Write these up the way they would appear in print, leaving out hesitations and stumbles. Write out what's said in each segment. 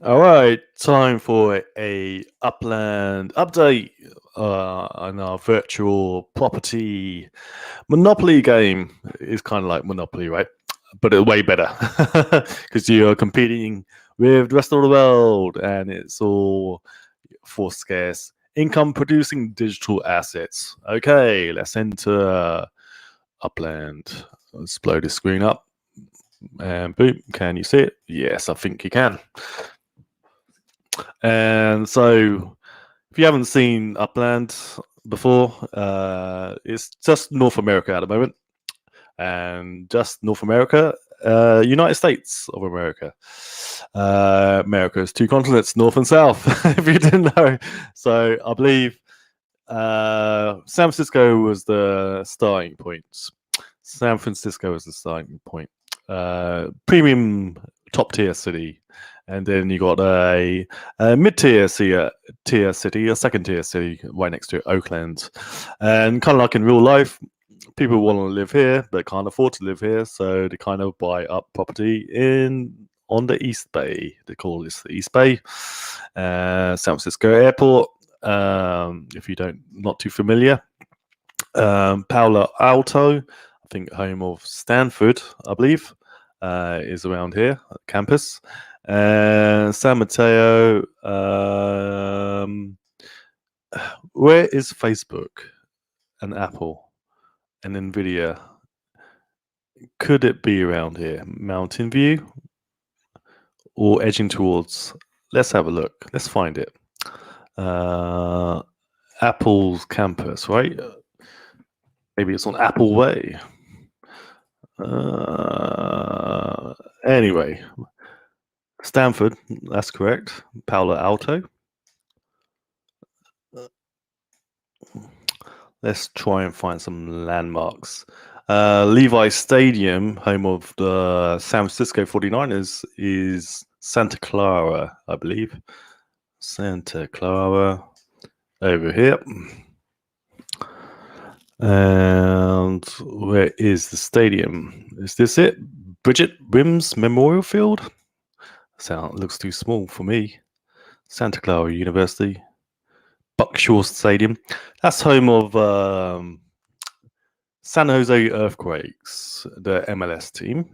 All right, time for a Upland update on our virtual property Monopoly game. It's kind of like Monopoly, right? But it's way better because you're competing with the rest of the world, and it's all for scarce income-producing digital assets. Okay, let's enter Upland. Let's blow the screen up, and boom. Can you see it? Yes, I think you can. And so, if you haven't seen Upland before, it's just North America at the moment, and just North America, United States of America. America is two continents, North and South, if you didn't know. So, I believe San Francisco was the starting point. San Francisco is the starting point. Premium top tier city, and then you got a mid tier city, a second tier city right next to it, Oakland, and kind of like in real life, people want to live here but can't afford to live here, so they kind of buy up property on the East Bay. They call this the East Bay, San Francisco Airport. If you don't, not too familiar, Palo Alto, I think home of Stanford, I believe, is around here, campus. And San Mateo, where is Facebook and Apple and Nvidia? Could it be around here? Mountain View or edging towards? Let's have a look. Let's find it. Apple's campus, right? Maybe it's on Apple Way. Anyway, Stanford, that's correct. Palo Alto. Let's try and find some landmarks. Levi Stadium, home of the San Francisco 49ers, is Santa Clara, I believe. Santa Clara, over here. And where is the stadium? Is this it? Bridget Wims Memorial Field? Looks too small for me. Santa Clara University. Buckshaw Stadium. That's home of San Jose Earthquakes, the MLS team.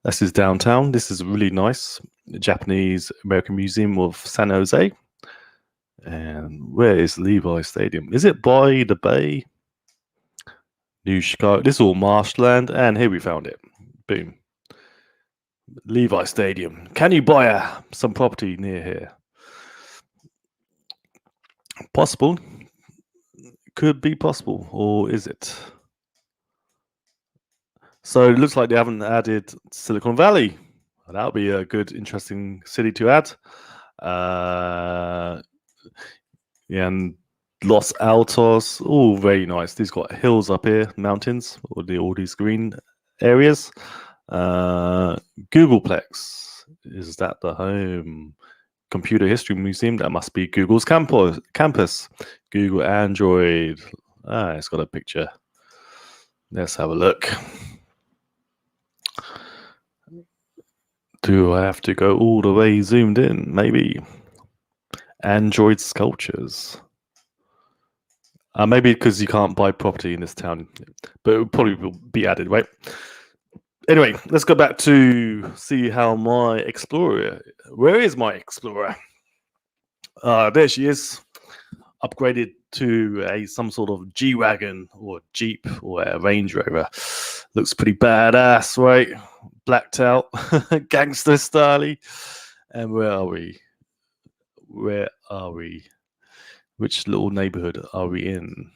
This is downtown. This is really nice. The Japanese American Museum of San Jose. And where is Levi Stadium? Is it by the bay? New Chicago. This is all marshland, and here we found it. Boom. Levi Stadium. Can you buy some property near here? Possible. Could be possible, or is it? So it looks like they haven't added Silicon Valley. That would be a good, interesting city to add. Yeah, and Los Altos. Oh, very nice. These got hills up here, mountains, all these green areas. Googleplex. Is that the home? Computer History Museum. That must be Google's campus. Google Android. It's got a picture. Let's have a look. Do I have to go all the way zoomed in? Maybe. Android sculptures. Maybe because you can't buy property in this town, but it will probably be added, right? Anyway, let's go back to see how my Explorer. Where is my Explorer? There she is, upgraded to some sort of G-Wagon or Jeep or a Range Rover. Looks pretty badass, right? Blacked out, gangster style. And where are we? Which little neighborhood are we in?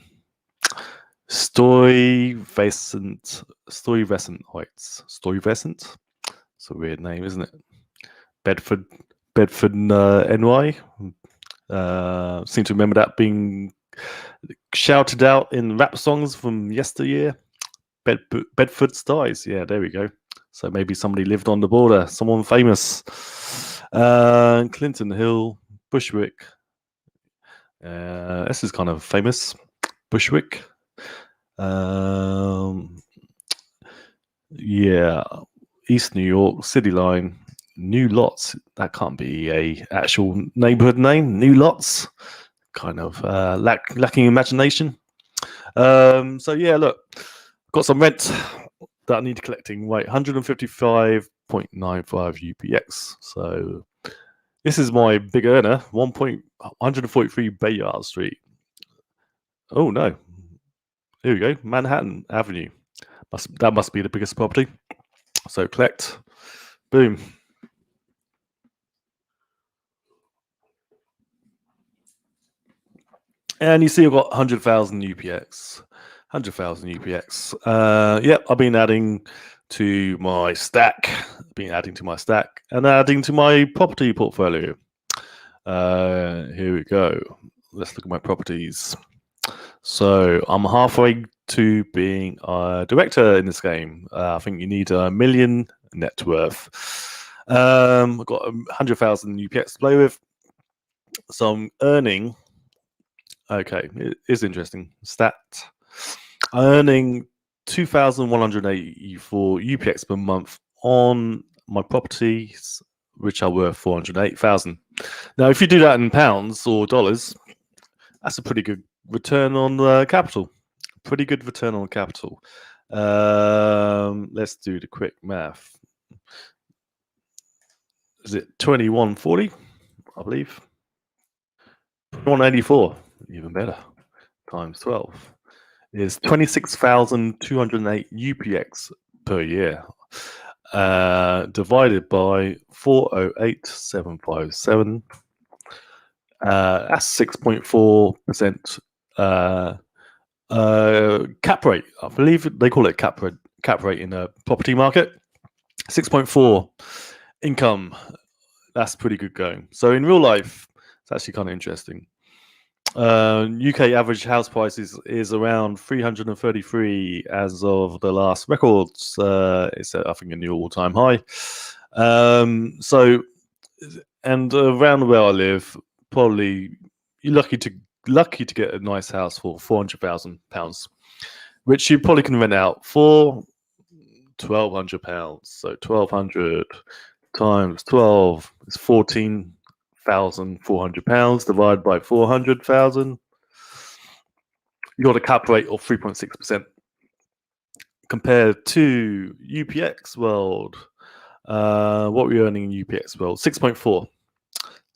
Stuyvesant Heights. Stuyvesant? It's a weird name, isn't it? Bedford, NY. Seem to remember that being shouted out in rap songs from yesteryear. Bedford Stuyes. Yeah, there we go. So maybe somebody lived on the border, someone famous. Clinton Hill, Bushwick. This is kind of famous. Bushwick. Yeah. East New York, City Line, New Lots. That can't be a actual neighborhood name. New Lots, kind of lacking imagination. So yeah, look, got some rent that I need collecting. Wait, 155.95 UPX. So this is my big earner, 143 Bayard Street. Oh no, here we go, Manhattan Avenue. That must be the biggest property. So collect, boom. And you see I've got 100,000 UPX. 100,000 UPX. Yep, I've been adding to my stack. And adding to my property portfolio. Here we go. Let's look at my properties. So I'm halfway to being a director in this game. I think you need $1 million net worth. I've got 100,000 UPX to play with. So I'm earning. Okay, it is interesting. Stat. I'm earning 2,184 UPX per month on my properties, which are worth 408,000. Now, if you do that in pounds or dollars, that's a pretty good return on capital. Pretty good return on capital. Let's do the quick math. Is it 2140? I believe. 184, even better. Times 12 is 26,208 UPX per year. Divided by 408,757. That's 6.4% cap rate. I believe they call it cap rate in the property market. 6.4 income. That's pretty good going. So in real life, it's actually kind of interesting. UK average house price is around 333 as of the last records. It's I think a new all-time high. So, and around where I live, probably you're lucky to get a nice house for £400,000, which you probably can rent out for £1,200. So 1,200 times 12 is £14,400 divided by 400,000. You got a cap rate of 3.6% compared to UPX World. What we're earning in UPX World, 6.4.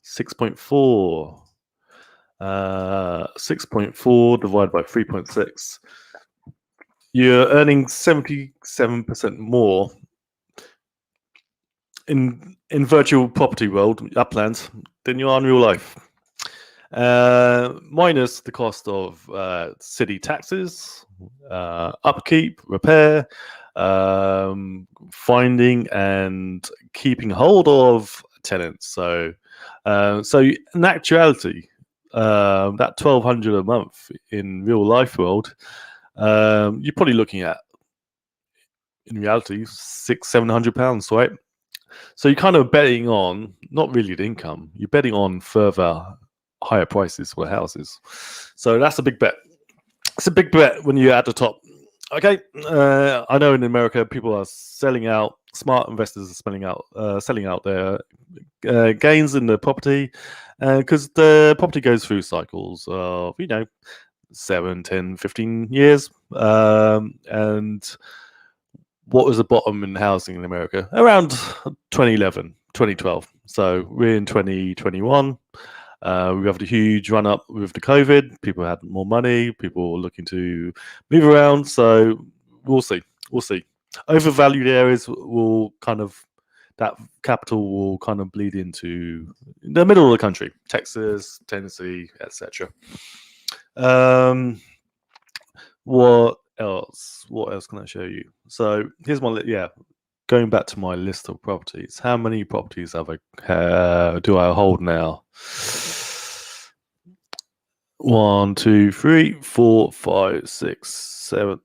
6.4. 6.4 divided by 3.6. You're earning 77% more in virtual property world, Upland, than you are in real life. Minus the cost of city taxes, upkeep, repair, finding and keeping hold of tenants. So in actuality, that 1,200 a month in real life world, you're probably looking at, in reality, £600-700, right? So you're kind of betting on not really the income. You're betting on further higher prices for houses. So that's a big bet. It's a big bet when you're at the top. Okay, I know in America people are selling out. Smart investors are selling out their gains in the property, because the property goes through cycles of 7, 10, 15 years. And what was the bottom in housing in America? Around 2011, 2012. So we're in 2021. We have the huge run up with the COVID. People had more money. People were looking to move around. So we'll see. Overvalued areas will that capital will kind of bleed into the middle of the country, Texas, Tennessee, etc. What else? What else can I show you? So here's going back to my list of properties. How many properties do I hold now? 1, 2, 3, 4, 5, 6, 7,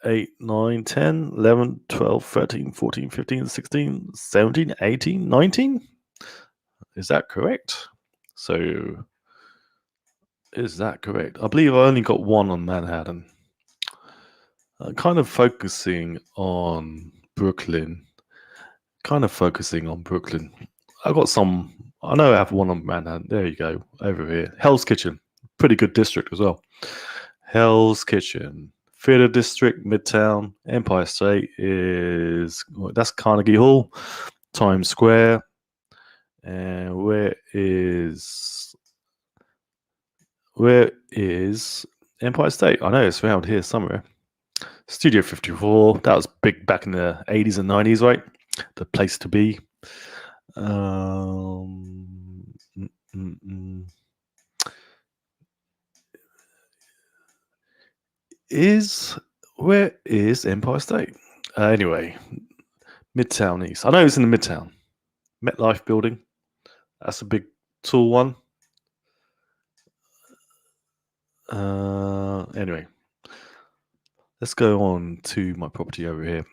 8, 9, 10, 11, 12, 13, 14, 15, 16, 17, 18, 19. Is that correct? So, is that correct? I believe I only got one on Manhattan. Kind of focusing on Brooklyn kind of focusing on Brooklyn. I got some. I know I have one on Manhattan. There you go, over here. Hell's Kitchen, pretty good district as well. Hell's Kitchen, Theatre District, Midtown, Empire State is that's Carnegie Hall, Times Square, and where is Empire State? I know it's around here somewhere. Studio 54, that was big back in the 80s and 90s, right? The place to be. Um, mm, mm, mm. Where is Empire State? Anyway, Midtown East. I know it's in the Midtown. MetLife building. That's a big, tall one. Anyway, let's go on to my property over here.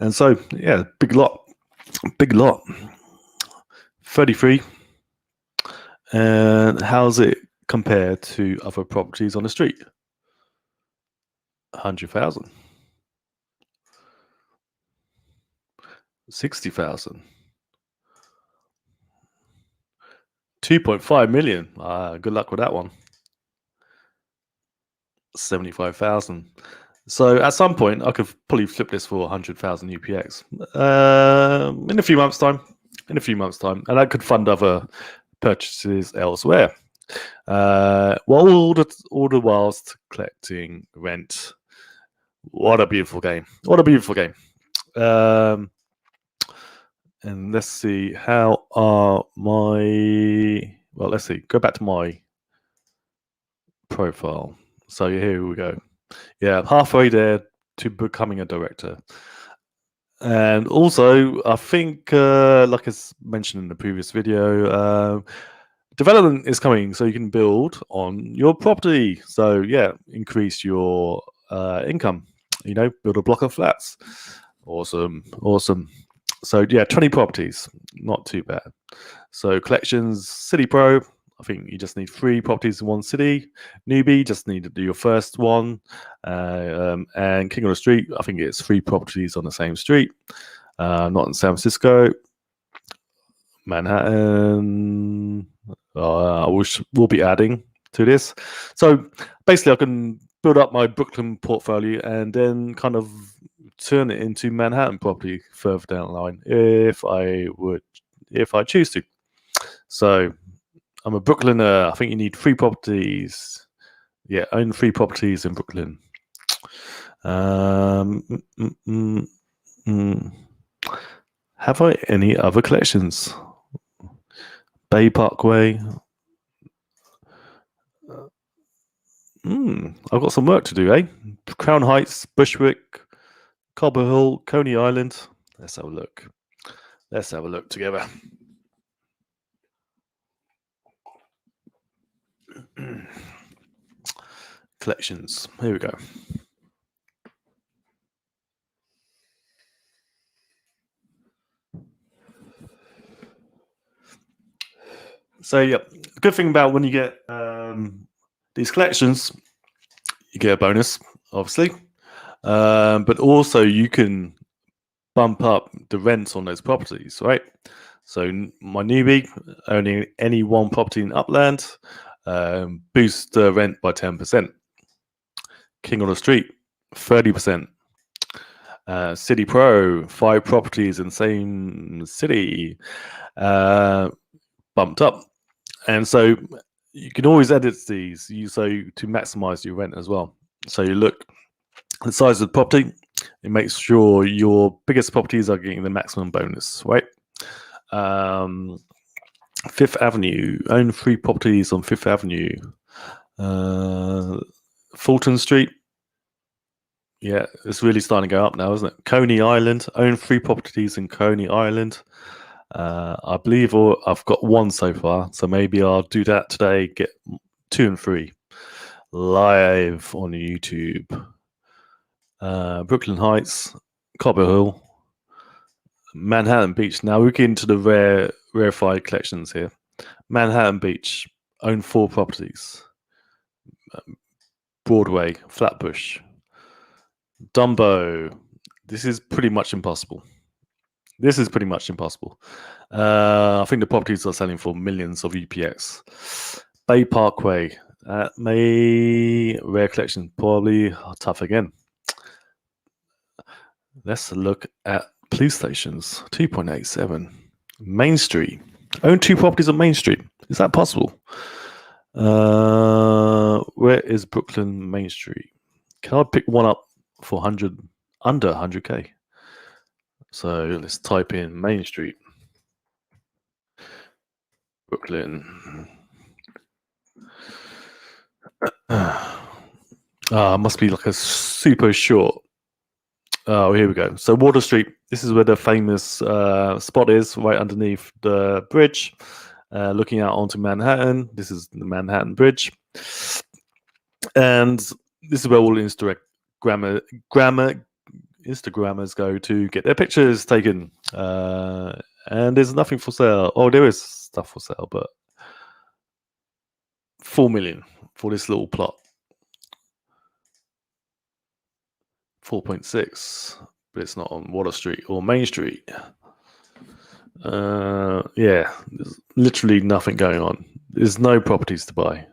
And so, yeah, big lot. 33. And how's it compared to other properties on the street? 100,000. 60,000. 2.5 million. Good luck with that one. 75,000. So at some point, I could probably flip this for 100,000 UPX in a few months' time. And that could fund other purchases elsewhere. All the whilst collecting rent. What a beautiful game! And let's see, how are my... Well, let's see. Go back to my profile. So here we go. Yeah, halfway there to becoming a director. And also, I think, like I mentioned in the previous video, development is coming, so you can build on your property. So yeah, increase your income. Build a block of flats. Awesome. So yeah, 20 properties, not too bad. So collections, City Pro, I think you just need 3 properties in one city. Newbie, just need to do your first one. And King of the Street, I think it's 3 properties on the same street. Not in San Francisco. Manhattan, we'll be adding to this. So basically, I can build up my Brooklyn portfolio and then kind of turn it into Manhattan property further down the line if I choose to. So I'm a Brooklyner. I think you need 3 properties. Yeah, own 3 properties in Brooklyn. Have I any other collections? Bay Parkway. I've got some work to do, eh? Crown Heights, Bushwick, Cobble Hill, Coney Island. Let's have a look. Together. Collections. Here we go. So yeah, the good thing about when you get these collections, you get a bonus, obviously, but also you can bump up the rents on those properties, right? So my newbie owning any one property in Upland, boost the rent by 10%. King on the Street, 30%. City Pro, 5 properties in the same city, bumped up. And so you can always edit these to maximize your rent as well. So you look at the size of the property, it makes sure your biggest properties are getting the maximum bonus, right? Fifth Avenue, own 3 properties on Fifth Avenue. Fulton Street, yeah, it's really starting to go up now, isn't it? Coney Island, own 3 properties in Coney Island. I believe I've got 1 so far, so maybe I'll do that today, get 2 and 3 live on YouTube. Brooklyn Heights, Cobble Hill, Manhattan Beach. Now we get into the rarefied collections here. Manhattan Beach, own 4 properties. Broadway, Flatbush, Dumbo. This is pretty much impossible. This is pretty much impossible. I think the properties are selling for millions of UPX. Bay Parkway, May rare collection, probably tough again. Let's look at police stations. 2.87. Main Street. Own 2 properties on Main Street. Is that possible? Where is Brooklyn Main Street? Can I pick one up for under 100k? So let's type in Main Street, Brooklyn. Must be like a super short. Oh, here we go. So Water Street. This is where the famous spot is, right underneath the bridge, looking out onto Manhattan. This is the Manhattan Bridge, and this is where all Instagrammers go to get their pictures taken. And there's nothing for sale. Oh, there is stuff for sale, but 4 million for this little plot. 4.6, but it's not on Water Street or Main Street. Yeah, there's literally nothing going on. There's no properties to buy.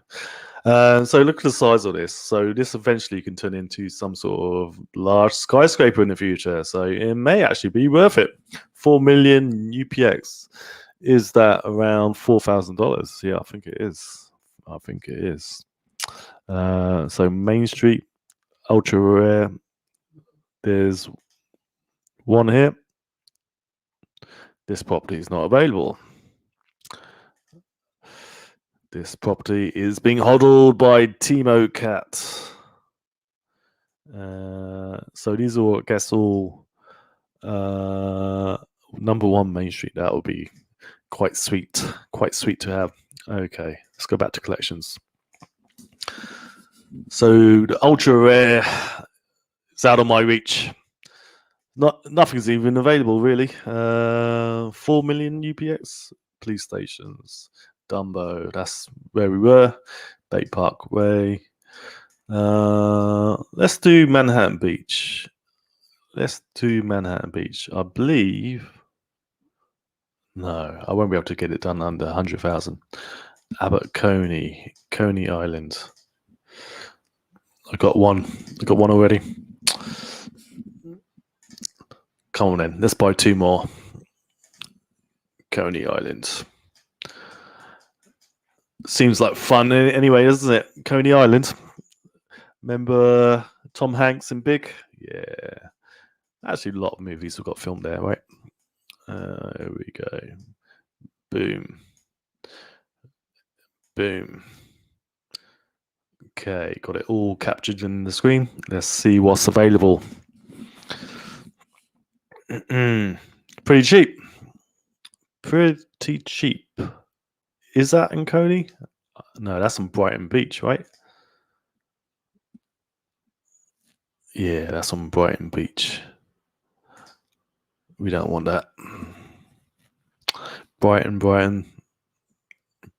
So look at the size of this. So this eventually can turn into some sort of large skyscraper in the future. So it may actually be worth it. 4 million UPX. Is that around $4,000? Yeah, I think it is. So Main Street, ultra rare. There's one here. This property is not available. This property is being hodled by Timo Cat. So these are, I guess, all number 1 Main Street. That would be quite sweet to have. Okay, let's go back to collections. So the ultra rare is out of my reach. Nothing's even available really. 4 million UPX. Police stations, Dumbo. That's where we were. Bay Parkway. Let's do Manhattan Beach. I believe. No, I won't be able to get it done under 100,000. Abbot Coney Island. I got one already. Come on then, let's buy 2 more. Coney Island. Seems like fun anyway, doesn't it? Coney Island. Remember Tom Hanks in Big? Yeah. Actually, a lot of movies have got filmed there, right? Here we go. Boom. Okay, got it all captured in the screen. Let's see what's available. Pretty cheap. Is that in Coney? No, that's on Brighton Beach, right? Yeah, that's on Brighton Beach. We don't want that. Brighton,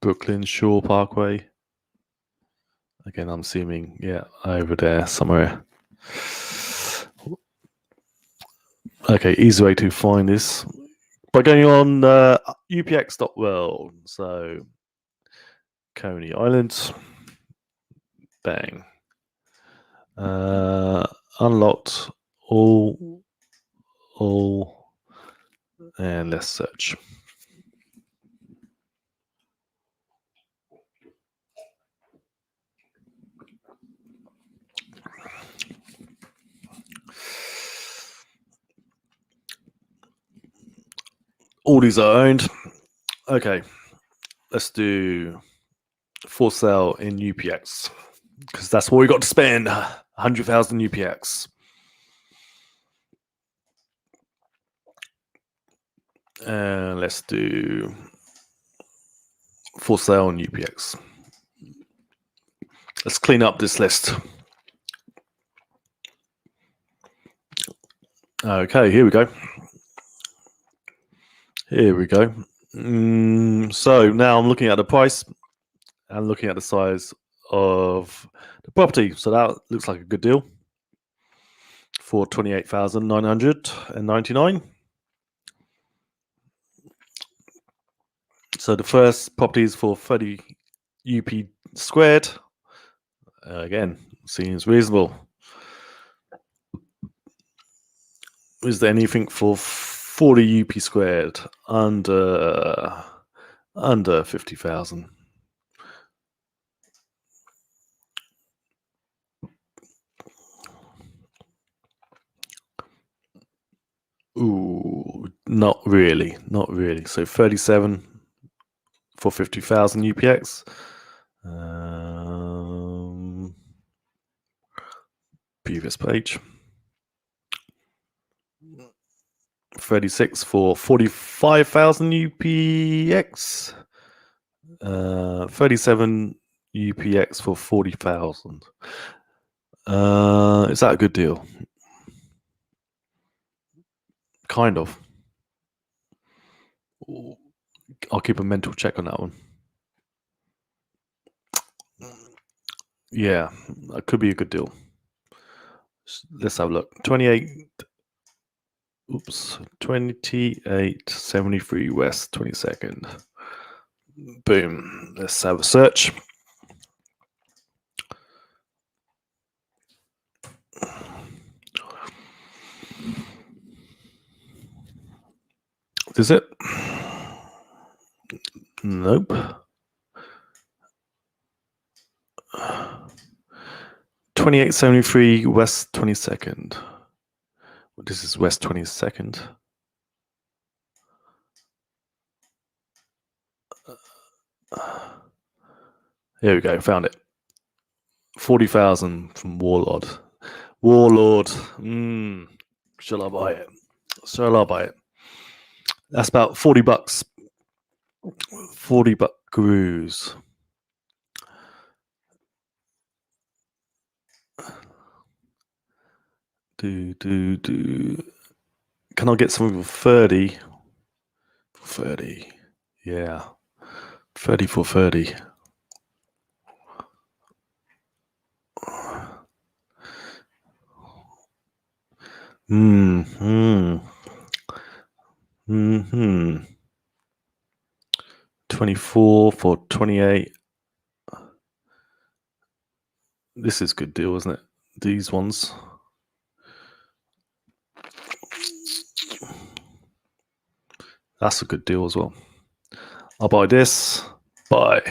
Brooklyn, Shore Parkway. Again, I'm assuming, yeah, over there somewhere. Okay, easy way to find this by going on upx.world. So Coney Island, bang, unlocked all, and let's search. All these are owned. Okay, let's do for sale in UPX because that's what we got to spend. 100,000 UPX. And let's do for sale on UPX. Let's clean up this list. Okay, here we go. So now I'm looking at the price and looking at the size of the property. So that looks like a good deal for 28,999. So the first property is for 30 UP squared. Again, seems reasonable. Is there anything for 40 UP squared under 50,000? Ooh, not really. So 37 for 50,000 UPX. Previous page. 36 for 45,000 UPX. 37 UPX for 40,000. Is that a good deal? Kind of. I'll keep a mental check on that one. Yeah, that could be a good deal. Let's have a look. 2873 West 22nd. Boom. Let's have a search. Is it? Nope. 2873 West 22nd. This is West 22nd. Here we go. Found it. 40,000 from Warlord. Shall I buy it? That's about 40 bucks. 40 buckaroos. Can I get something for 30? 30. Yeah. 30 for 30. Hmm. 24 for 28. This is a good deal, isn't it? These ones. That's a good deal as well. I'll buy this. Buy.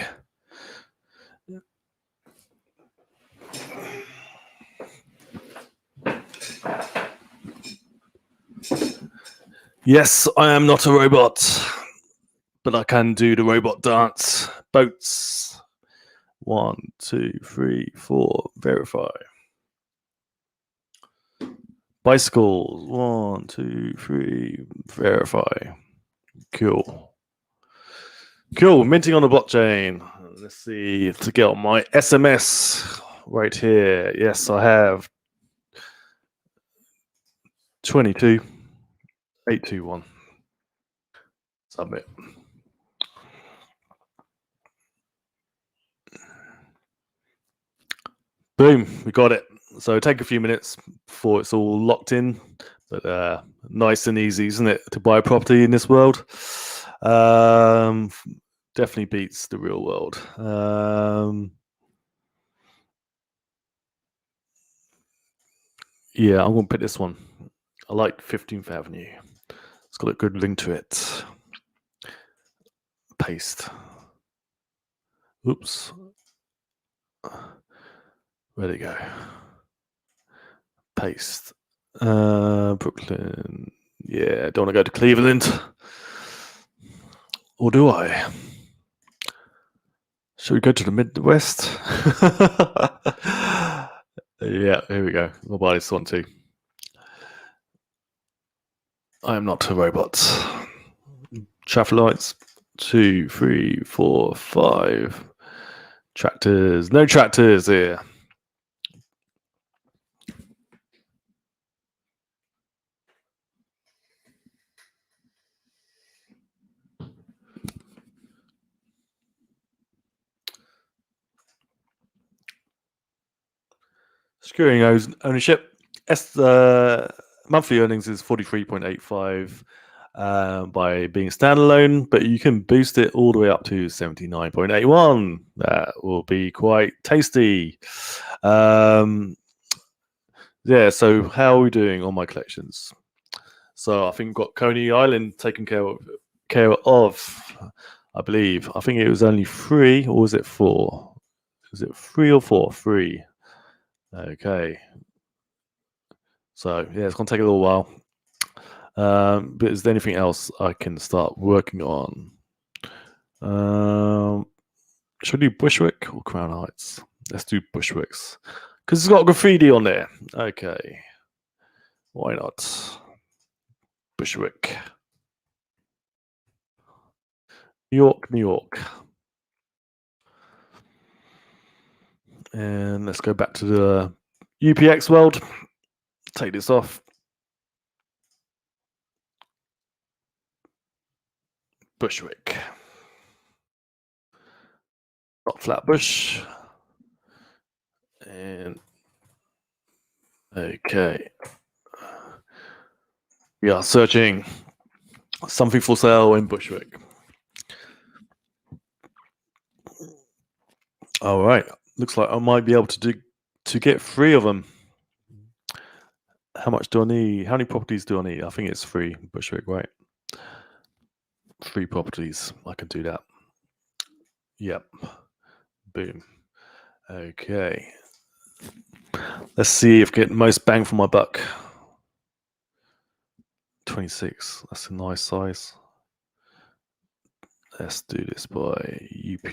Yes, I am not a robot, but I can do the robot dance. Boats. 1, 2, 3, 4. Verify. Bicycles. 1, 2, 3. Verify. Cool. Minting on the blockchain. Let's see to get on my SMS right here. Yes, I have 22,821. Submit. Boom, we got it. So take a few minutes before it's all locked in, but nice and easy, isn't it, to buy a property in this world? Definitely beats the real world. Yeah, I'm going to pick this one. I like 15th Avenue. It's got a good link to it. Paste. Oops. Where'd it go? Paste. Brooklyn. Yeah, don't want to go to Cleveland. Or do I? Should we go to the Midwest? Yeah, here we go. I'll buy this one too. I am not a robot. Traffic lights. 2, 3, 4, 5. Tractors. No tractors here. Securing ownership. Monthly earnings is 43.85. by being standalone, but you can boost it all the way up to 79.81. That will be quite tasty. Yeah, so how are we doing on my collections? So I think we've got Coney Island taken care of, I believe. I think it was only 3, or was it 4? Was it 3 or 4? 3. Okay. So yeah, it's gonna take a little while. But is there anything else I can start working on? Should we do Bushwick or Crown Heights? Let's do Bushwicks because it's got graffiti on there. Okay, why not Bushwick? New York, New York. And let's go back to the UPX world. Take this off. Bushwick. Not Flatbush. And okay. We are searching something for sale in Bushwick. All right. Looks like I might be able to get 3 of them. How much do I need? How many properties do I need? I think it's 3 Bushwick, right? 3 properties. I can do that. Yep. Boom. Okay. Let's see if I get the most bang for my buck. 26. That's a nice size. Let's do this by UP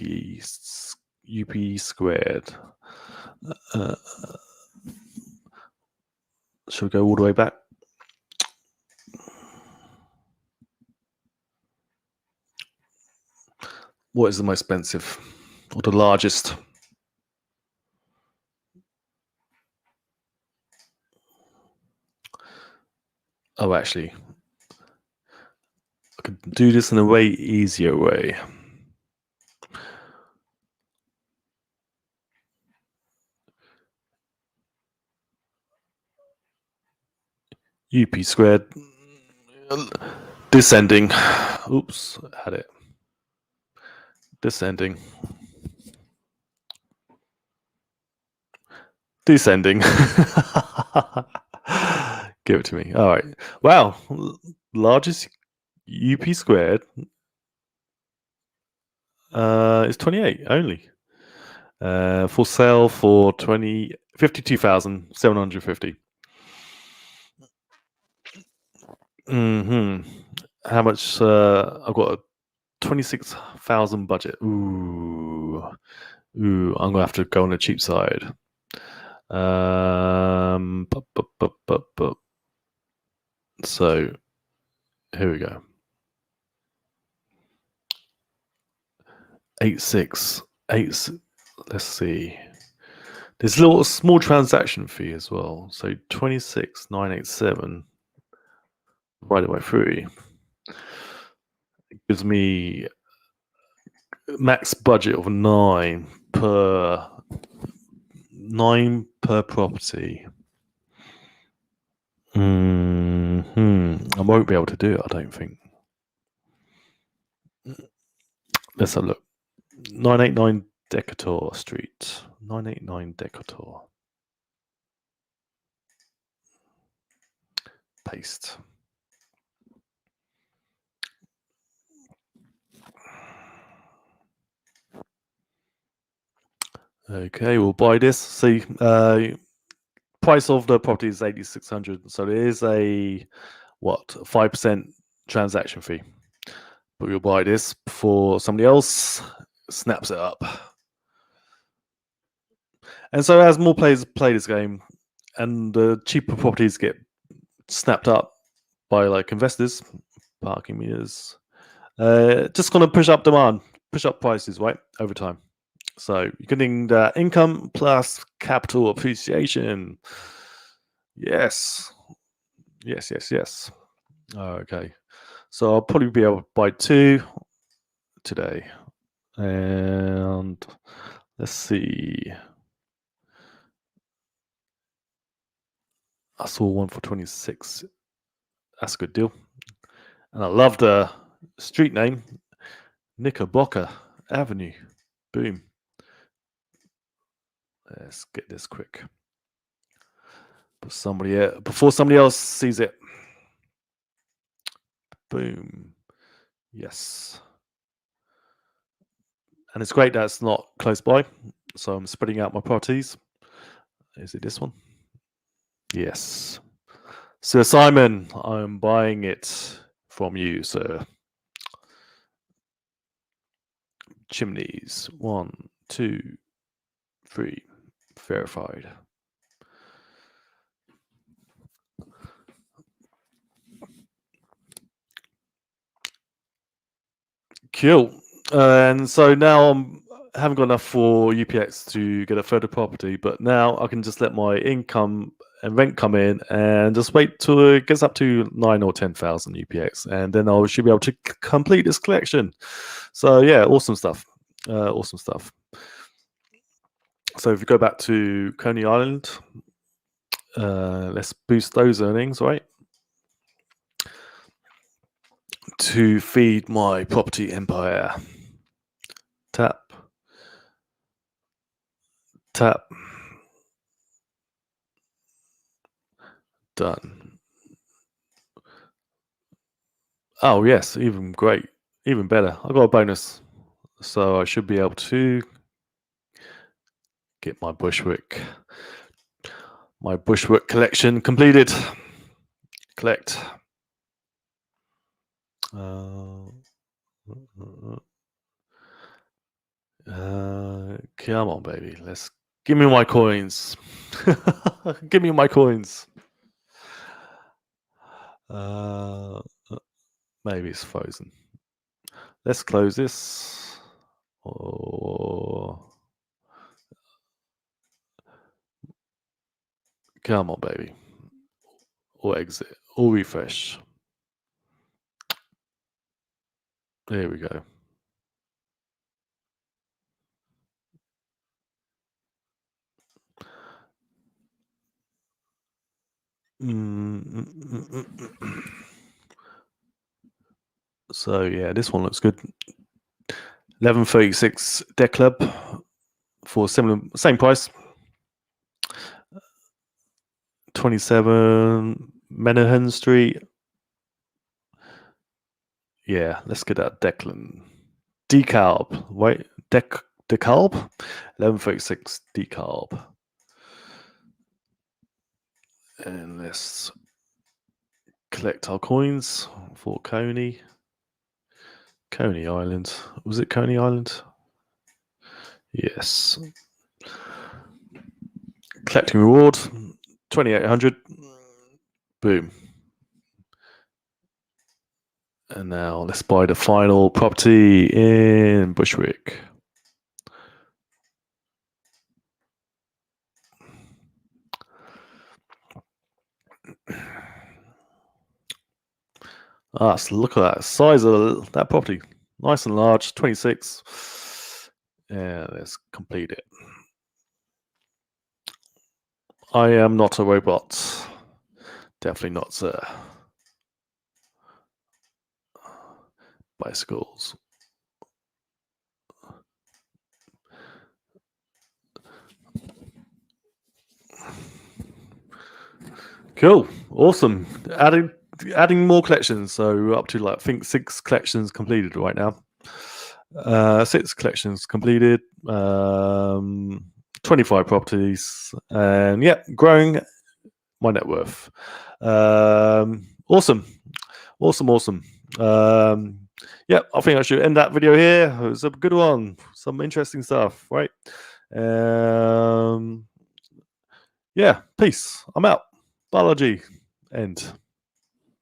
squared. Should we go all the way back? What is the most expensive or the largest? Oh, actually, I could do this in a way easier way. UP squared. Descending. Oops, had it. Descending. Descending. Give it to me. All right. Wow. Largest UP squared is 28 only. For sale for 52,750. How much? I've got a 26,000 budget. Ooh, I'm gonna have to go on the cheap side. So here we go. 86. Let's see. There's a little small transaction fee as well. So 26,987 divided by 3 gives me max budget of 9 per property. I won't be able to do it, I don't think. Let's have a look. 989 Decatur Street. 989 Decatur. Paste. Okay, we'll buy this. See, price of the property is 8,600. So there is a 5% transaction fee. But we'll buy this before somebody else snaps it up. And so as more players play this game and the cheaper properties get snapped up by like investors, parking meters, just gonna push up demand, push up prices, right, over time. So you're getting the income plus capital appreciation. Yes. Okay. So I'll probably be able to buy 2 today. And let's see. I saw one for 26. That's a good deal. And I love the street name, Knickerbocker Avenue. Boom. Let's get this quick. Before somebody else sees it. Boom. Yes. And it's great that it's not close by. So I'm spreading out my properties. Is it this one? Yes. Sir Simon, I'm buying it from you, sir. Chimneys. 1, 2, 3. Verified. Cool. And so now I haven't got enough for UPX to get a further property, but now I can just let my income and rent come in and just wait till it gets up to 9 or 10,000 UPX, and then I should be able to complete this collection. So yeah, awesome stuff. Awesome stuff. So if you go back to Coney Island, let's boost those earnings, right? To feed my property empire. Tap. Tap. Done. Oh yes, even great. Even better. I got a bonus. So I should be able to get my Bushwick collection completed. Collect. Come on, baby. Let's give me my coins. Give me my coins. Maybe it's frozen. Let's close this. Or come on, baby. Or exit. Or refresh. There we go. So yeah, this one looks good. 1136 Deck Club for same price. 27 Menahan Street. Yeah, let's get that Declan. Decalb. Wait, Decalb? 1136 Decalb. And let's collect our coins for Coney Island. Was it Coney Island? Yes. Collecting reward, 2,800. Boom. And now let's buy the final property in Bushwick. So look at that size of that property. Nice and large, 26. Yeah, let's complete it. I am not a robot. Definitely not, sir. Bicycles. Cool. Awesome. Adding more collections. So we're up to like, I think 6 collections completed right now. 6 collections completed. 25 properties. And yeah, growing my net worth. Awesome. Yeah, I think I should end that video here. It was a good one. Some interesting stuff, right? Yeah, peace. I'm out. Biology. End.